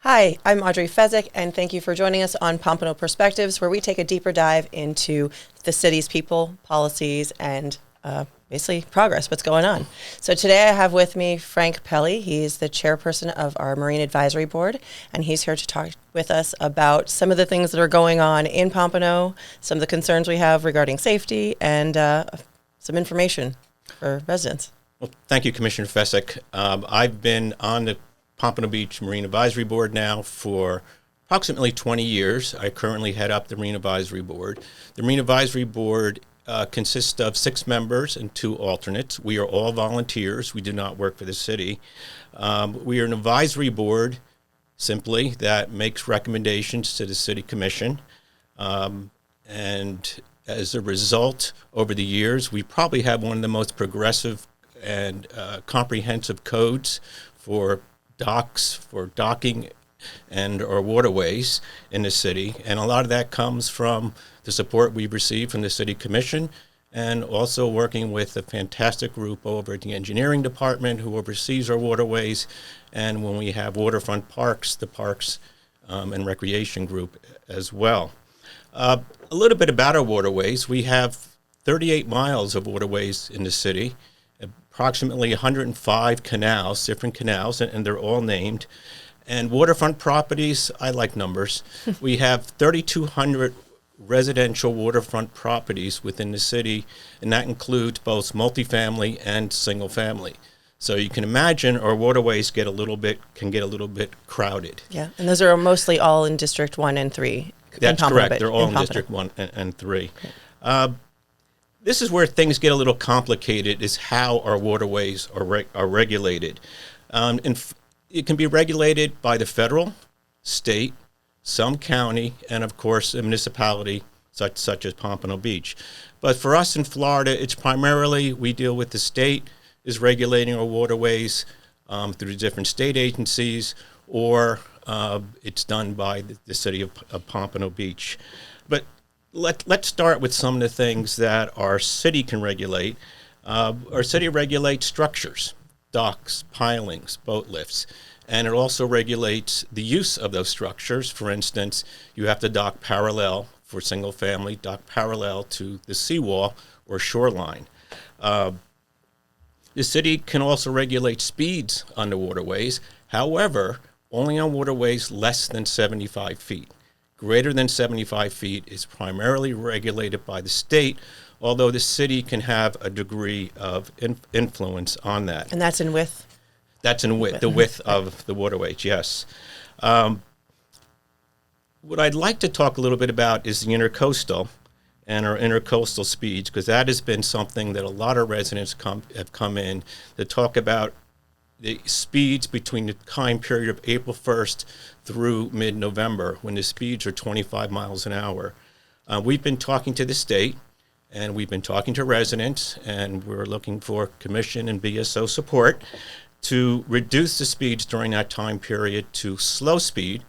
Hi, I'm Audrey Fezzik, and thank you for joining us on Pompano Perspectives, where we take a deeper dive into the city's people, policies, and basically progress, what's going on. So today I have with me Frank Pelly. He's the chairperson of our Marine Advisory Board, and he's here to talk with us about some of the things that are going on in Pompano, some of the concerns we have regarding safety, and some information for residents. Well, thank you, Commissioner Fezzik. I've been on the Pompano Beach Marine Advisory Board now for approximately 20 years. I currently head up the Marine Advisory Board. The Marine Advisory Board consists of 6 members and 2 alternates. We are all volunteers. We do not work for the city. We are an advisory board, simply, that makes recommendations to the City Commission. And as a result, over the years, we probably have one of the most progressive and comprehensive codes for docks, for docking, and or waterways in the city. And a lot of that comes from the support we've received from the City Commission, and also working with a fantastic group over at the engineering department who oversees our waterways. And when we have waterfront parks, the Parks and Recreation group as well. A little bit about our waterways. We have 38 miles of waterways in the city, approximately 105 canals, different canals, and they're all named. And waterfront properties, I like numbers. We have 3,200 residential waterfront properties within the city, and that includes both multifamily and single family. So you can imagine our waterways can get a little bit crowded. Yeah, and those are mostly all in District 1 and 3. That's correct. They're all in District 1 and 3. Okay. This is where things get a little complicated, is how our waterways are regulated. It can be regulated by the federal, state, some county, and of course a municipality such as Pompano Beach. But for us in Florida, it's primarily we deal with the state is regulating our waterways through different state agencies, or it's done by the city of Pompano Beach. But let's start with some of the things that our city can regulate. Our city regulates structures, docks, pilings, boat lifts, and it also regulates the use of those structures. For instance, you have to dock parallel for single family, dock parallel to the seawall or shoreline. The city can also regulate speeds on the waterways, however, only on waterways less than 75 feet. Greater than 75 feet is primarily regulated by the state, although the city can have a degree of influence on that. And that's in width? That's in width, the width of the waterways, yes. What I'd like to talk a little bit about is the intercoastal and our intercoastal speeds, because that has been something that a lot of residents have come in to talk about the speeds between the time period of April 1st through mid-November, when the speeds are 25 miles an hour. We've been talking to the state, and we've been talking to residents, and we're looking for commission and BSO support to reduce the speeds during that time period to slow speed,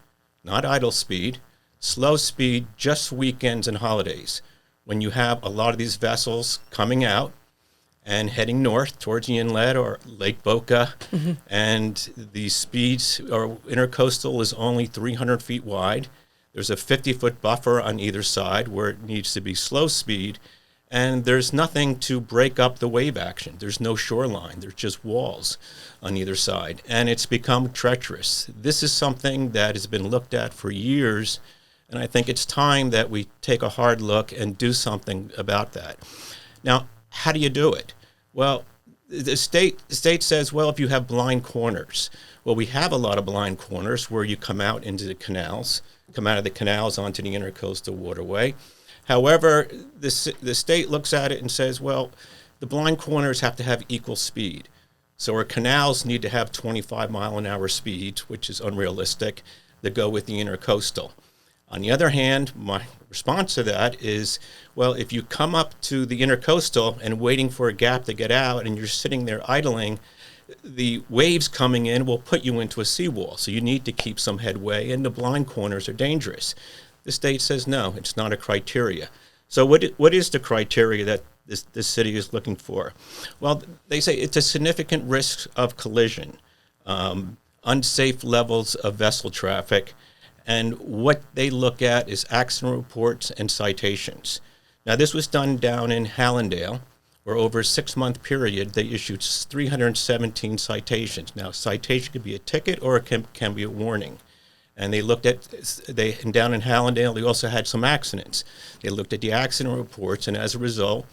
not idle speed, slow speed just weekends and holidays, when you have a lot of these vessels coming out and heading north towards the inlet or Lake Boca, and the speeds, or intercoastal is only 300 feet wide. There's a 50-foot buffer on either side where it needs to be slow speed, and there's nothing to break up the wave action. There's no shoreline. There's just walls on either side, and it's become treacherous. This is something that has been looked at for years, and I think it's time that we take a hard look and do something about that. Now, how do you do it? Well, the state says, well, if you have blind corners. Well, we have a lot of blind corners where you come out into the canals, come out of the canals onto the intercoastal waterway. However, the state looks at it and says, well, the blind corners have to have equal speed. So our canals need to have 25 mile an hour speeds, which is unrealistic, to go with the intercoastal. On the other hand, my response to that is, well, if you come up to the intercoastal and waiting for a gap to get out and you're sitting there idling, the waves coming in will put you into a seawall. So you need to keep some headway, and the blind corners are dangerous. The state says, no, it's not a criteria. So what is the criteria that this city is looking for? Well, they say it's a significant risk of collision. unsafe levels of vessel traffic. And what they look at is accident reports and citations. Now, this was done down in Hallandale, where over a 6-month period, they issued 317 citations. Now, a citation could be a ticket or it can be a warning. And they looked at, and down in Hallandale, they also had some accidents. They looked at the accident reports, and as a result,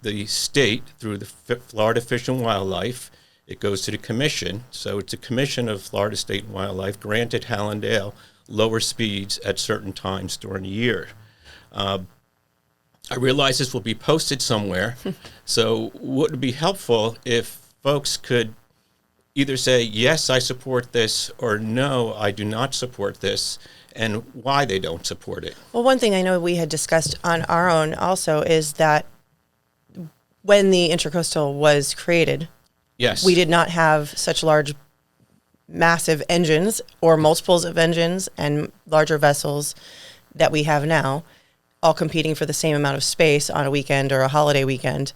the state, through the Florida Fish and Wildlife, it goes to the commission. So it's a commission of Florida State and Wildlife granted Hallandale lower speeds at certain times during the year. I realize this will be posted somewhere, so what would be helpful if folks could either say, yes, I support this, or no, I do not support this, and why they don't support it. Well, one thing I know we had discussed on our own also is that when the Intracoastal was created, yes, we did not have such large, massive engines or multiples of engines and larger vessels that we have now, all competing for the same amount of space on a weekend or a holiday weekend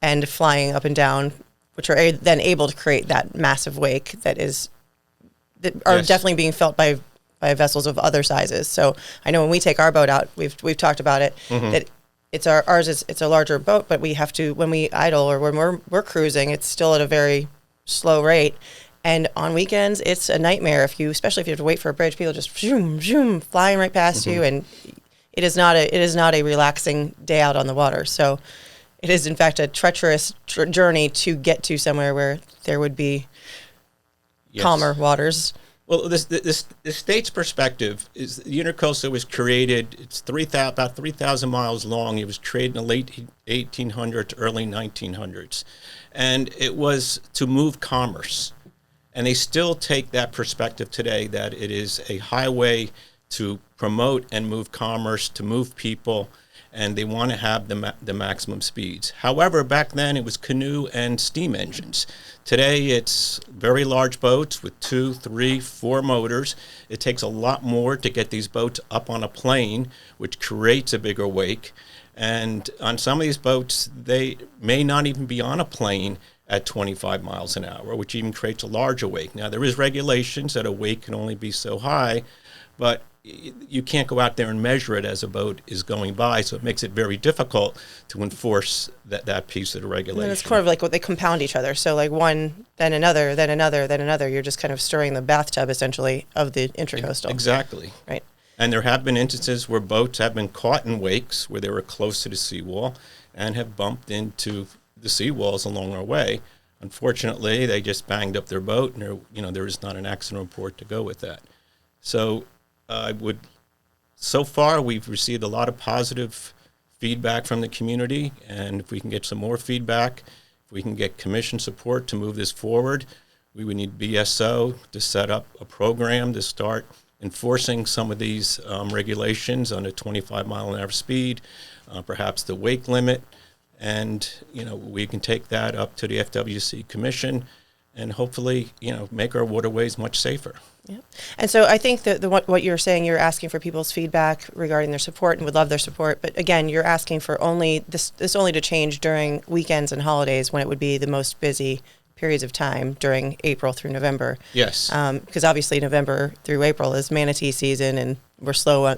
and flying up and down, which are then able to create that massive wake that are Yes. definitely being felt by vessels of other sizes. So I know when we take our boat out, we've talked about it, that it's a larger boat, but we have to, when we idle or when we're cruising, it's still at a very slow rate. And on weekends, it's a nightmare especially if you have to wait for a bridge. People just zoom, zoom, flying right past you, and it is not a relaxing day out on the water. So it is in fact a treacherous journey to get to somewhere where there would be calmer waters. Well, the state's perspective is the Intercoastal was created, it's about 3,000 miles long. It was created in the late 1800s, early 1900s. And it was to move commerce. And they still take that perspective today, that it is a highway to promote and move commerce, to move people, and they want to have the maximum speeds. However, back then it was canoe and steam engines. Today it's very large boats with 2, 3, 4 motors. It takes a lot more to get these boats up on a plane, which creates a bigger wake. And on some of these boats, they may not even be on a plane at 25 miles an hour, which even creates a larger wake. Now, there is regulations that a wake can only be so high, but you can't go out there and measure it as a boat is going by, so it makes it very difficult to enforce that piece of the regulation. And it's kind of like what they compound each other. So like one, then another, then another, then another. You're just kind of stirring the bathtub, essentially, of the Intracoastal. Exactly. Right. And there have been instances where boats have been caught in wakes where they were close to the seawall and have bumped into the seawalls along our way. Unfortunately, they just banged up their boat, and there is not an accident report to go with that. So so far we've received a lot of positive feedback from the community, and if we can get some more feedback, if we can get commission support to move this forward, we would need BSO to set up a program to start enforcing some of these regulations on a 25-mile-an-hour speed, perhaps the wake limit, and we can take that up to the FWC Commission and hopefully make our waterways much safer. Yeah. And so I think that what you're saying, you're asking for people's feedback regarding their support and would love their support. But again, you're asking for only this only to change during weekends and holidays when it would be the most busy periods of time during April through November. Yes. Because obviously November through April is manatee season, and we're slow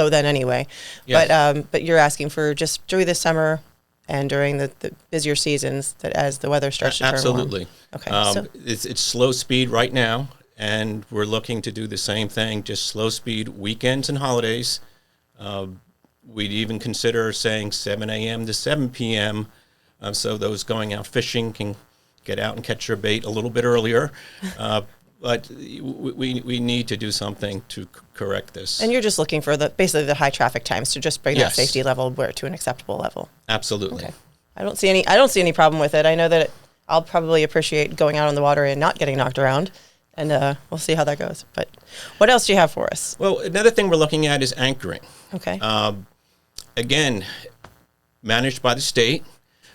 then anyway. Yes. But you're asking for just during the summer and during the busier seasons, that as the weather starts to turn Absolutely. warm. Okay. So It's slow speed right now, and we're looking to do the same thing, just slow speed weekends and holidays. We'd even consider saying 7 a.m. to 7 p.m. So those going out fishing can get out and catch their bait a little bit earlier. But we need to do something to correct this. And you're just looking for basically the high traffic times to just bring Yes. that safety level to an acceptable level. Absolutely. Okay. I don't see any problem with it. I know that I'll probably appreciate going out on the water and not getting knocked around, and we'll see how that goes. But what else do you have for us? Well, another thing we're looking at is anchoring. Okay. Again, managed by the state.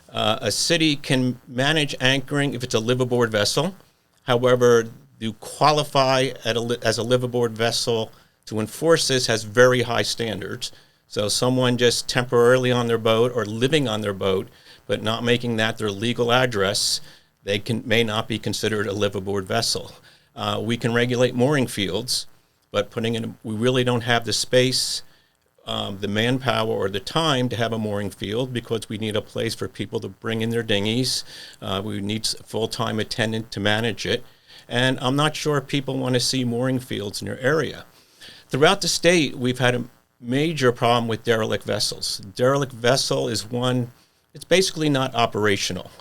A city can manage anchoring if it's a liveaboard vessel. However, to qualify as a liveaboard vessel to enforce this has very high standards. So someone just temporarily on their boat or living on their boat, but not making that their legal address, may not be considered a liveaboard vessel. We can regulate mooring fields, but we really don't have the space, the manpower, or the time to have a mooring field because we need a place for people to bring in their dinghies. We need a full-time attendant to manage it. And I'm not sure if people want to see mooring fields in their area. Throughout the state, we've had a major problem with derelict vessels. Derelict vessel is one, it's basically not operational.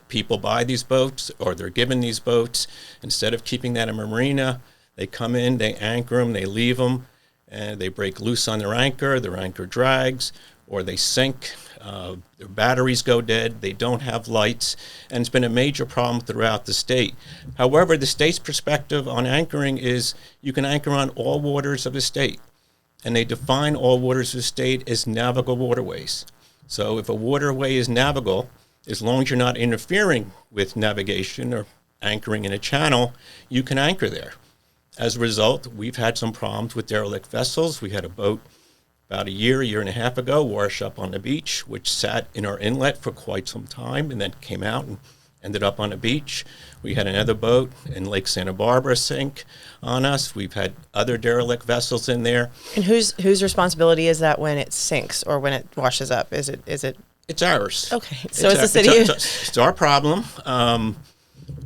People buy these boats, or they're given these boats. Instead of keeping that in a marina, they come in, they anchor them, they leave them, and they break loose on their anchor drags, or they sink, their batteries go dead, they don't have lights, and it's been a major problem throughout the state. However, the state's perspective on anchoring is you can anchor on all waters of the state, and they define all waters of the state as navigable waterways. So if a waterway is navigable, as long as you're not interfering with navigation or anchoring in a channel, you can anchor there. As a result, we've had some problems with derelict vessels. We had a boat about a year and a half ago wash up on the beach, which sat in our inlet for quite some time and then came out and ended up on a beach. We had another boat in Lake Santa Barbara sink on us. We've had other derelict vessels in there. And whose responsibility is that when it sinks or when it washes up? Is it? It's ours. Okay, so it's the city. It's our problem.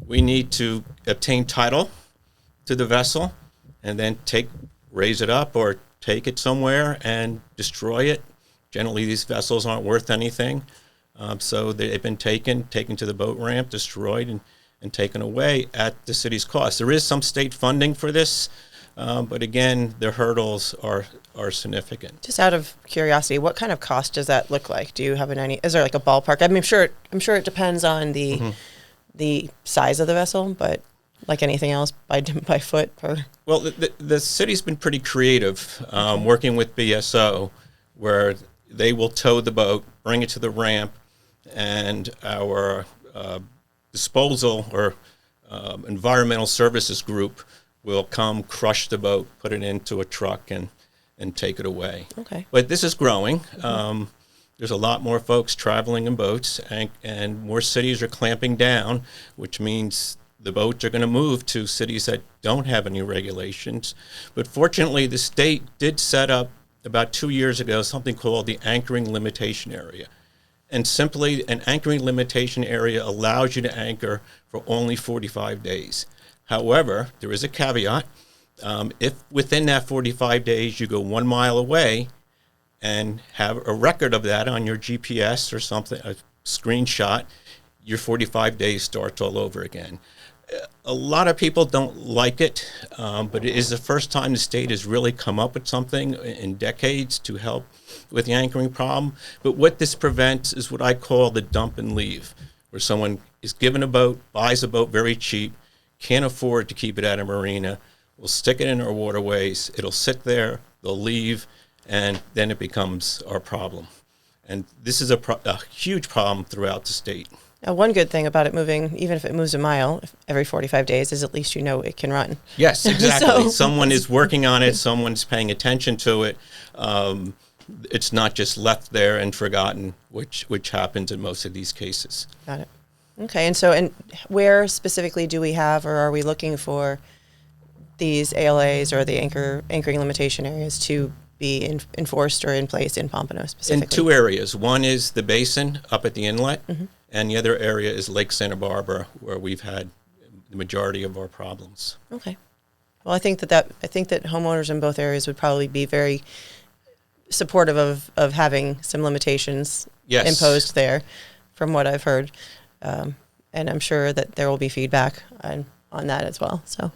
We need to obtain title to the vessel and then raise it up or take it somewhere and destroy it. Generally, these vessels aren't worth anything. So they've been taken to the boat ramp, destroyed, and taken away at the city's cost. There is some state funding for this, but again, the hurdles are significant. Just out of curiosity, what kind of cost does that look like? Do you have is there like a ballpark? I mean, I'm sure it depends on the size of the vessel, but like anything else, by foot or? Well, the city's been pretty creative, working with BSO, where they will tow the boat, bring it to the ramp, and our disposal or environmental services group will come, crush the boat, put it into a truck, and take it away. Okay. But this is growing. There's a lot more folks traveling in boats, and more cities are clamping down, which means the boats are going to move to cities that don't have any regulations. But fortunately, the state did set up about 2 years ago something called the anchoring limitation area. And simply, an anchoring limitation area allows you to anchor for only 45 days. However, there is a caveat. If within that 45 days you go 1 mile away and have a record of that on your GPS or something, a screenshot, your 45 days starts all over again. A lot of people don't like it, but it is the first time the state has really come up with something in decades to help with the anchoring problem. But what this prevents is what I call the dump and leave, where someone is given a boat, buys a boat very cheap, can't afford to keep it at a marina, will stick it in our waterways, it'll sit there, they'll leave, and then it becomes our problem. And this is a huge problem throughout the state. Now, one good thing about it moving, even if it moves a mile every 45 days, is at least you know it can run. Yes, exactly. Someone is working on it. Someone's paying attention to it. It's not just left there and forgotten, which happens in most of these cases. Got it. Okay, and where specifically do we have, or are we looking for these ALAs or the anchoring limitation areas to be enforced or in place in Pompano specifically? In 2 areas. One is the basin up at the inlet. And the other area is Lake Santa Barbara, where we've had the majority of our problems. Okay. Well, I think that homeowners in both areas would probably be very supportive of having some limitations imposed there, from what I've heard, and I'm sure that there will be feedback on that as well. So.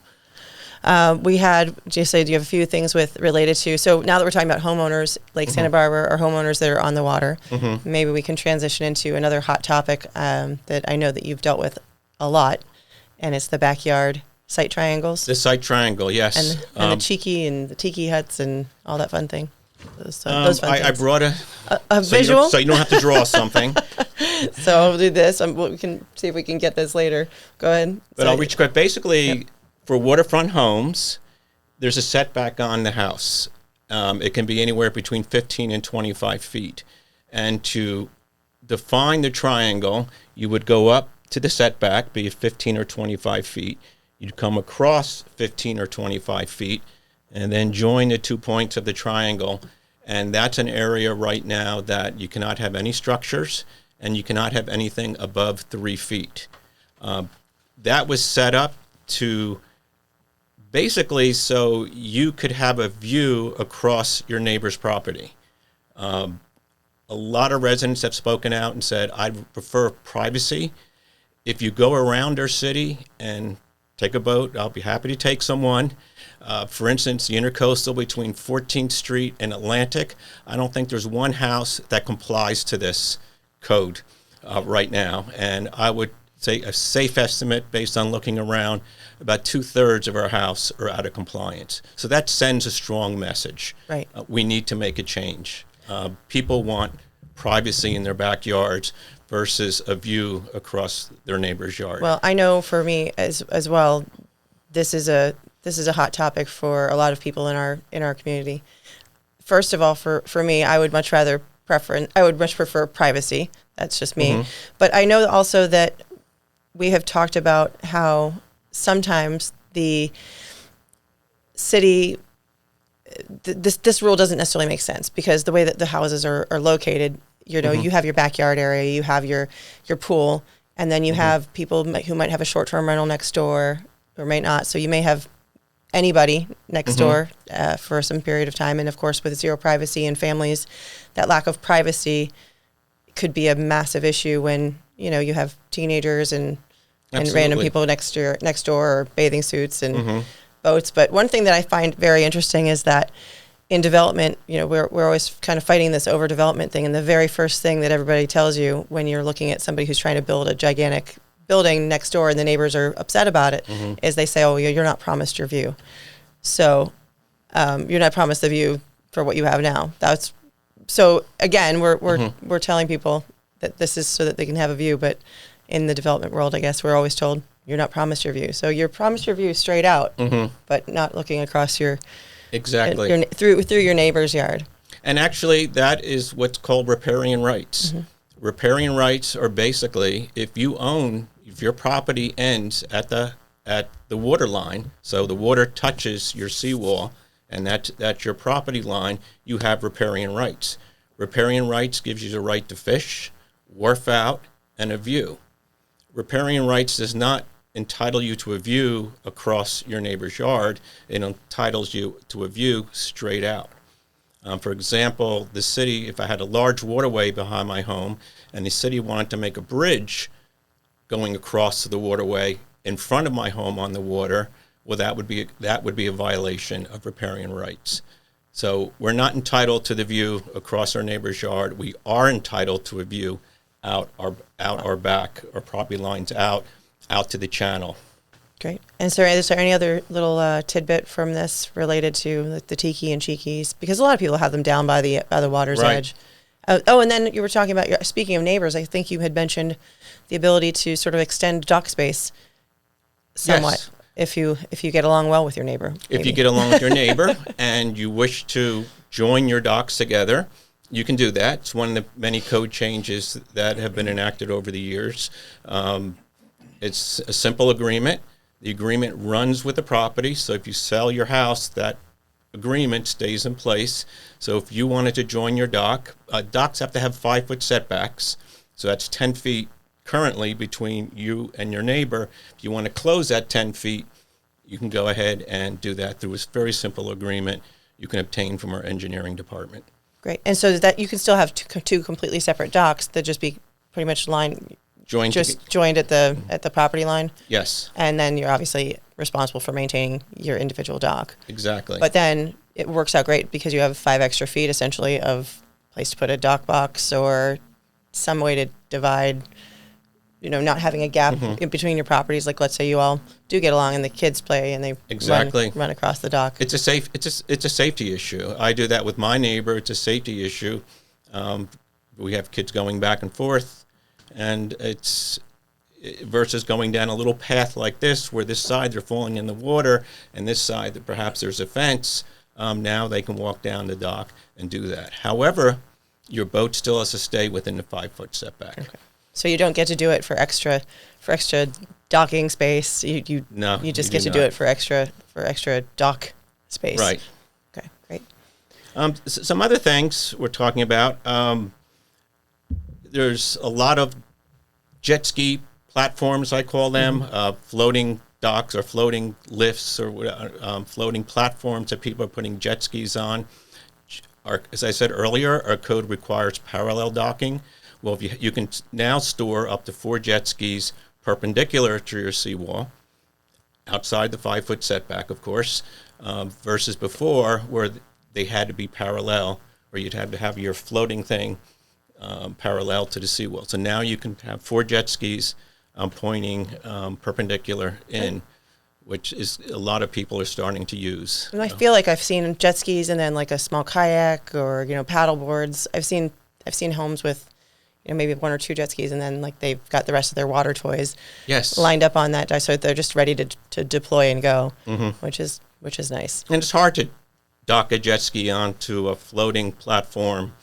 We had, just you have a few things related to, so now that we're talking about homeowners, Lake Santa Barbara, or homeowners that are on the water, maybe we can transition into another hot topic that I know that you've dealt with a lot, and it's the backyard site triangles. The site triangle, yes. And the tiki huts and all that fun thing. Those fun things. I brought a visual. So you don't have to draw something. So I'll do this. We can see if we can get this later. Go ahead. But I'll reach quick. Basically, for waterfront homes, there's a setback on the house. It can be anywhere between 15 and 25 feet. And to define the triangle, you would go up to the setback, be it 15 or 25 feet. You'd come across 15 or 25 feet and then join the 2 points of the triangle. And that's an area right now that you cannot have any structures and you cannot have anything above 3 feet. That was set up to basically so you could have a view across your neighbor's property. A lot of residents have spoken out and said, I prefer privacy. If you go around our city and take a boat, I'll be happy to take someone. For instance, the intercoastal between 14th Street and Atlantic, I don't think there's one house that complies to this code right now. And I would say a safe estimate based on looking around, about 2/3 of our house are out of compliance. So that sends a strong message. Right. We need to make a change. People want privacy in their backyards versus a view across their neighbor's yard. Well, I know for me as well, this is a hot topic for a lot of people in our community. First of all, for me, I would much prefer privacy. That's just me. Mm-hmm. But I know also that we have talked about how sometimes the city, this rule doesn't necessarily make sense because the way that the houses are located, Mm-hmm. you have your backyard area, you have your pool, and then you Mm-hmm. have people who might have a short-term rental next door or may not. So you may have anybody next door for some period of time. And of course, with zero privacy and families, that lack of privacy could be a massive issue when, you have teenagers and random people next door or bathing suits and boats. But one thing that I find very interesting is that in development, we're always kind of fighting this overdevelopment thing. And the very first thing that everybody tells you when you're looking at somebody who's trying to build a gigantic building next door and the neighbors are upset about it is they say, oh, you're not promised your view. So you're not promised the view for what you have now. So again, we're telling people that this is so that they can have a view. But in the development world, I guess we're always told you're not promised your view. So you're promised your view straight out, but not looking across through your neighbor's yard. And actually, that is what's called riparian rights. Riparian rights are basically if your property ends at the water line, so the water touches your seawall, and that's your property line, you have riparian rights. Riparian rights gives you the right to fish, wharf out, and a view. Riparian rights does not entitle you to a view across your neighbor's yard. It entitles you to a view straight out. For example, the city, if I had a large waterway behind my home and the city wanted to make a bridge going across the waterway in front of my home on the water, well, that would be a violation of riparian rights. So we're not entitled to the view across our neighbor's yard. We are entitled to a view out our back, our property lines out to the channel. Great. And so is there any other little tidbit from this related to the tiki and cheekies? Because a lot of people have them down by the water's edge. And then you were talking about, speaking of neighbors, I think you had mentioned the ability to sort of extend dock space somewhat if you get along well with your neighbor. Maybe. If you get along with your neighbor and you wish to join your docks together, you can do that. It's one of the many code changes that have been enacted over the years. It's a simple agreement. The agreement runs with the property, so if you sell your house, that agreement stays in place. So if you wanted to join your dock, docks have to have 5-foot setbacks, so that's 10 feet currently between you and your neighbor. If you want to close that 10 feet, you can go ahead and do that through a very simple agreement you can obtain from our engineering department. Great. And so that you can still have two completely separate docks that just be pretty much joined at the property line. Yes. And then you're obviously responsible for maintaining your individual dock. Exactly. But then it works out great because you have 5 extra feet essentially of place to put a dock box or some way to divide, not having a gap in between your properties. Like let's say you all do get along and the kids play and they run across the dock. It's a safety issue. I do that with my neighbor. It's a safety issue. We have kids going back and forth, and it's versus going down a little path like this where this side they're falling in the water and this side that perhaps there's a fence. Now they can walk down the dock and do that. However, your boat still has to stay within the 5-foot setback. Okay. So you don't get to do it for extra docking space. You just get to do it for extra dock space. Right. Okay, great. Some other things we're talking about. There's a lot of jet ski platforms, I call them, floating docks or floating lifts or floating platforms that people are putting jet skis on. As I said earlier, our code requires parallel docking. Well, if you can now store up to 4 jet skis perpendicular to your seawall, outside the 5-foot setback, of course, versus before where they had to be parallel, or you'd have to have your floating thing parallel to the seawall. So now you can have 4 jet skis pointing perpendicular in, which is a lot of people are starting to use. And I feel like I've seen jet skis and then like a small kayak or paddle boards. I've seen homes with maybe 1 or 2 jet skis and then like they've got the rest of their water toys lined up on that, so they're just ready to deploy and go, which is nice. And it's hard to dock a jet ski onto a floating platform,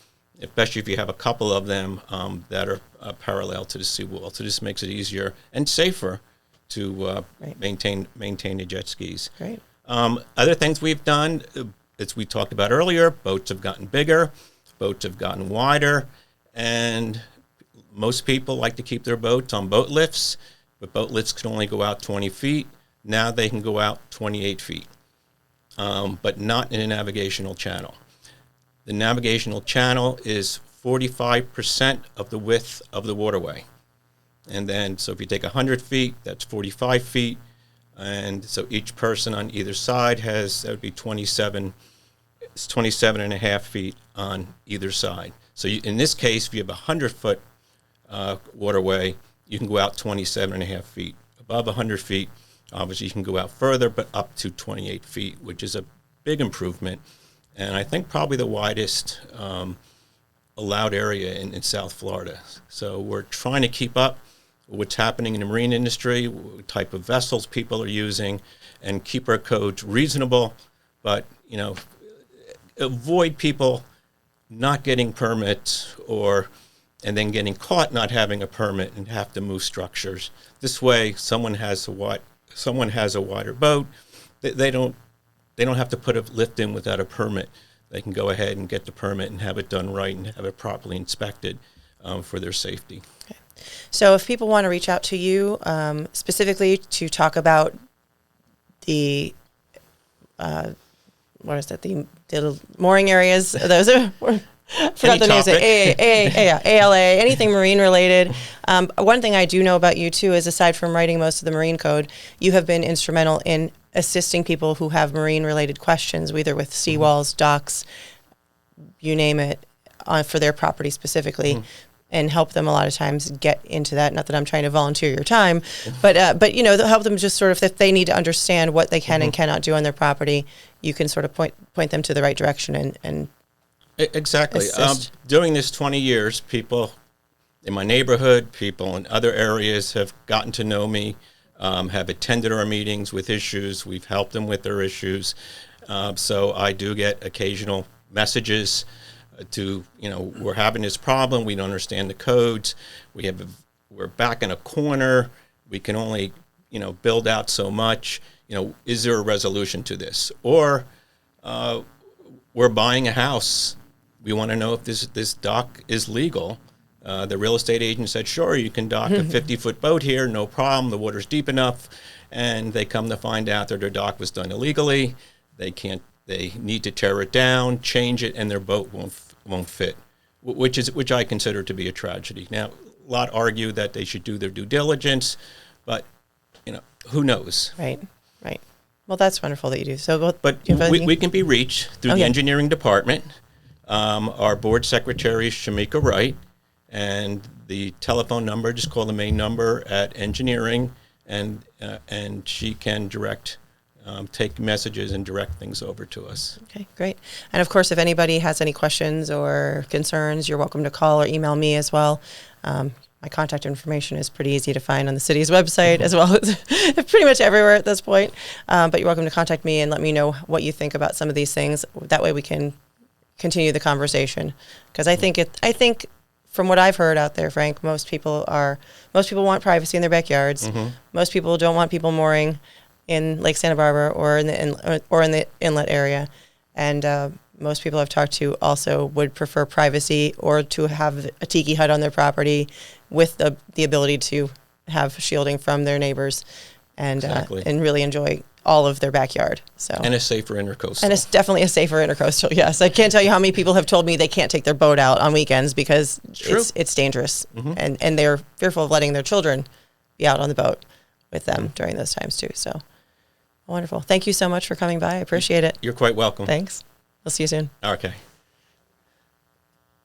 especially if you have a couple of them that are parallel to the seawall. So this makes it easier and safer to maintain the jet skis. Great. Other things we've done, as we talked about earlier, boats have gotten bigger, boats have gotten wider, and most people like to keep their boats on boat lifts, but boat lifts can only go out 20 feet. Now they can go out 28 feet, but not in a navigational channel. The navigational channel is 45% of the width of the waterway. And then, so if you take 100 feet, that's 45 feet. And so each person on either side that would be 27 and a half feet on either side. So in this case, if you have a 100-foot waterway, you can go out 27 and a half feet. Above 100 feet, obviously you can go out further, but up to 28 feet, which is a big improvement. And I think probably the widest allowed area in South Florida. So we're trying to keep up with what's happening in the marine industry, what type of vessels people are using, and keep our codes reasonable, but avoid people not getting permits and then getting caught not having a permit and have to move structures. This way, someone has a wider boat. They don't have to put a lift in without a permit. They can go ahead and get the permit and have it done right and have it properly inspected for their safety. Okay. So if people want to reach out to you specifically to talk about the the mooring areas, those are forgot the names. ALA, anything marine related. One thing I do know about you too is, aside from writing most of the marine code, you have been instrumental in assisting people who have marine related questions, either with seawalls, docks, you name it, for their property specifically, and help them a lot of times get into that. Not that I'm trying to volunteer your time, but help them just sort of, if they need to understand what they can and cannot do on their property, you can sort of point them to the right direction and Exactly. During this 20 years, people in my neighborhood, people in other areas have gotten to know me, have attended our meetings with issues. We've helped them with their issues. So I do get occasional messages we're having this problem. We don't understand the codes. We're back in a corner. We can only, build out so much. Is there a resolution to this? Or we're buying a house. We want to know if this dock is legal. The real estate agent said, sure, you can dock a 50-foot boat here, no problem. The water's deep enough. And they come to find out that their dock was done illegally. They need to tear it down, change it, and their boat won't fit, which I consider to be a tragedy. Now, a lot argue that they should do their due diligence, but who knows? Right. Well, that's wonderful that you do. So, we can be reached through the engineering department. Our board secretary is Shamika Wright, and the telephone number, just call the main number at engineering, and she can take messages and direct things over to us. Okay, great. And of course, if anybody has any questions or concerns, you're welcome to call or email me as well. My contact information is pretty easy to find on the city's website, as well as pretty much everywhere at this point. But you're welcome to contact me and let me know what you think about some of these things. That way we can continue the conversation. Because I think from what I've heard out there, Frank, most people want privacy in their backyards. Most people don't want people mooring in Lake Santa Barbara or in the inlet area, and most people I've talked to also would prefer privacy or to have a tiki hut on their property with the ability to have shielding from their neighbors and really enjoy all of their backyard. So and a safer intercoastal. And it's definitely a safer intercoastal. Yes, I can't tell you how many people have told me they can't take their boat out on weekends because it's dangerous, and they're fearful of letting their children be out on the boat with them during those times too. So wonderful. Thank you so much for coming by. I appreciate it. You're quite welcome. Thanks. We'll see you soon. Okay.